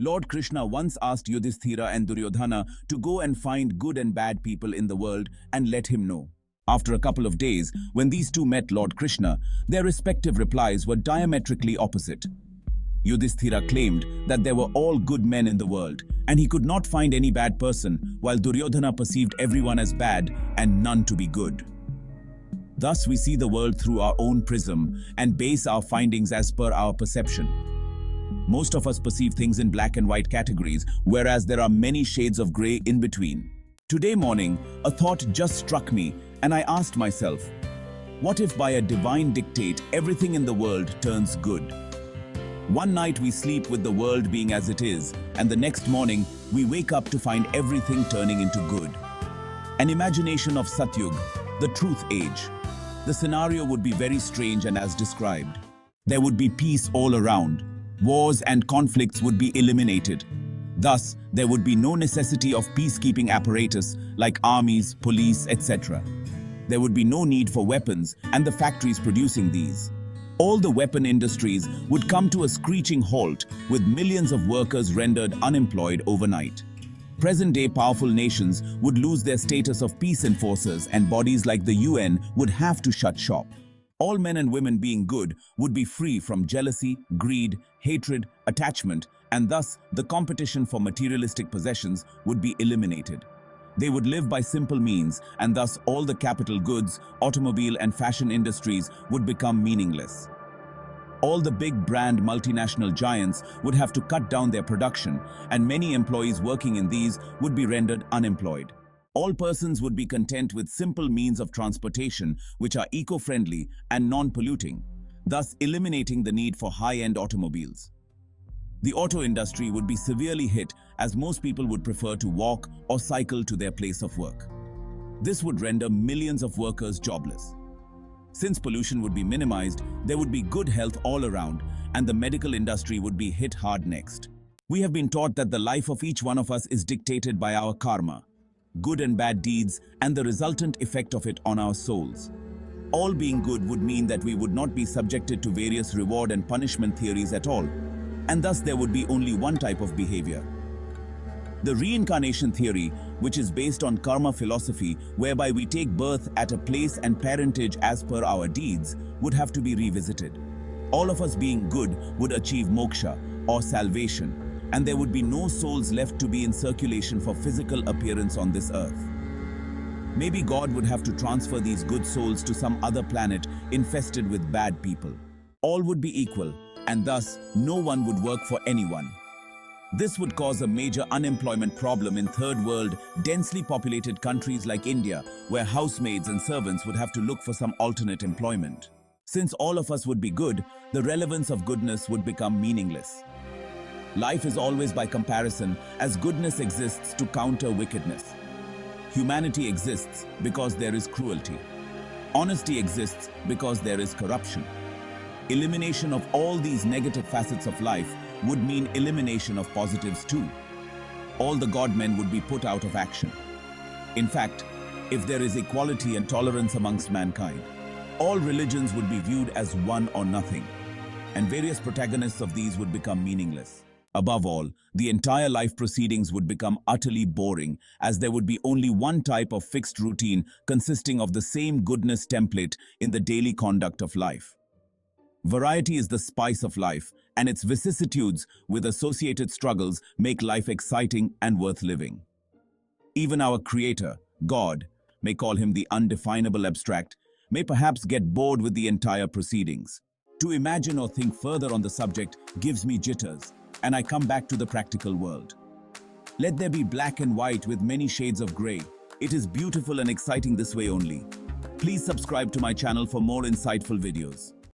Lord Krishna once asked Yudhisthira and Duryodhana to go and find good and bad people in the world and let him know. After a couple of days, when these two met Lord Krishna, their respective replies were diametrically opposite. Yudhisthira claimed that there were all good men in the world, and he could not find any bad person, while Duryodhana perceived everyone as bad and none to be good. Thus, we see the world through our own prism and base our findings as per our perception. Most of us perceive things in black and white categories, whereas there are many shades of grey in between. Today morning, a thought just struck me, and I asked myself, what if by a divine dictate everything in the world turns good? One night we sleep with the world being as it is, and the next morning we wake up to find everything turning into good. An imagination of Satyug, the truth age. The scenario would be very strange and as described. There would be peace all around. Wars and conflicts would be eliminated. Thus, there would be no necessity of peacekeeping apparatus like armies, police, etc. There would be no need for weapons and the factories producing these. All the weapon industries would come to a screeching halt, with millions of workers rendered unemployed overnight. Present-day powerful nations would lose their status of peace enforcers, and bodies like the UN would have to shut shop. All men and women being good would be free from jealousy, greed, hatred, attachment, and thus the competition for materialistic possessions would be eliminated. They would live by simple means, and thus all the capital goods, automobile and fashion industries would become meaningless. All the big brand multinational giants would have to cut down their production, and many employees working in these would be rendered unemployed. All persons would be content with simple means of transportation which are eco-friendly and non-polluting, thus eliminating the need for high-end automobiles. The auto industry would be severely hit, as most people would prefer to walk or cycle to their place of work. This would render millions of workers jobless. Since pollution would be minimized, there would be good health all around, and the medical industry would be hit hard next. We have been taught that the life of each one of us is dictated by our karma, good and bad deeds, and the resultant effect of it on our souls. All being good would mean that we would not be subjected to various reward and punishment theories at all, and thus there would be only one type of behavior. The reincarnation theory, which is based on karma philosophy, whereby we take birth at a place and parentage as per our deeds, would have to be revisited. All of us being good would achieve moksha, or salvation, and there would be no souls left to be in circulation for physical appearance on this earth. Maybe God would have to transfer these good souls to some other planet infested with bad people. All would be equal, and thus no one would work for anyone. This would cause a major unemployment problem in third world, densely populated countries like India, where housemaids and servants would have to look for some alternate employment. Since all of us would be good, the relevance of goodness would become meaningless. Life is always by comparison, as goodness exists to counter wickedness. Humanity exists because there is cruelty. Honesty exists because there is corruption. Elimination of all these negative facets of life would mean elimination of positives too. All the God-men would be put out of action. In fact, if there is equality and tolerance amongst mankind, all religions would be viewed as one or nothing, and various protagonists of these would become meaningless. Above all, the entire life proceedings would become utterly boring, as there would be only one type of fixed routine consisting of the same goodness template in the daily conduct of life. Variety is the spice of life, and its vicissitudes with associated struggles make life exciting and worth living. Even our Creator, God, may call him the undefinable abstract, may perhaps get bored with the entire proceedings. To imagine or think further on the subject gives me jitters, and I come back to the practical world. Let there be black and white with many shades of grey. It is beautiful and exciting this way only. Please subscribe to my channel for more insightful videos.